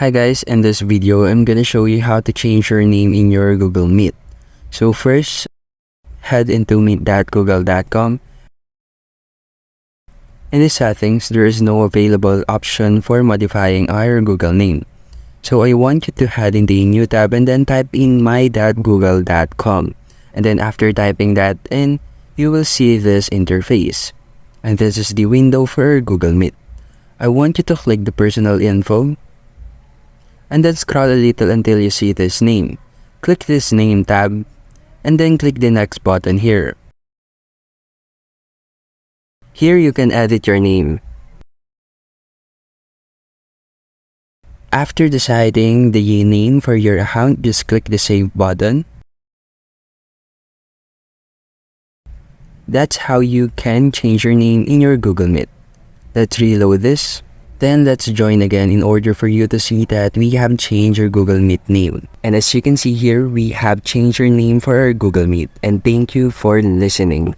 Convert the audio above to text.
Hi guys, in this video, I'm gonna show you how to change your name in your Google Meet. So first, head into meet.google.com. In the settings, there is no available option for modifying our Google name. So I want you to head in the new tab and then type in my.google.com. And then after typing that in, you will see this interface. And this is the window for Google Meet. I want you to click the personal info and then scroll a little until you see this name. Click this name tab and then click the next button here. Here you can edit your name. After deciding the name for your account, just click the save button. That's how you can change your name in your Google Meet. Let's reload this. Then let's join again in order for you to see that we have changed our Google Meet name. And as you can see here, we have changed our name for our Google Meet. And thank you for listening.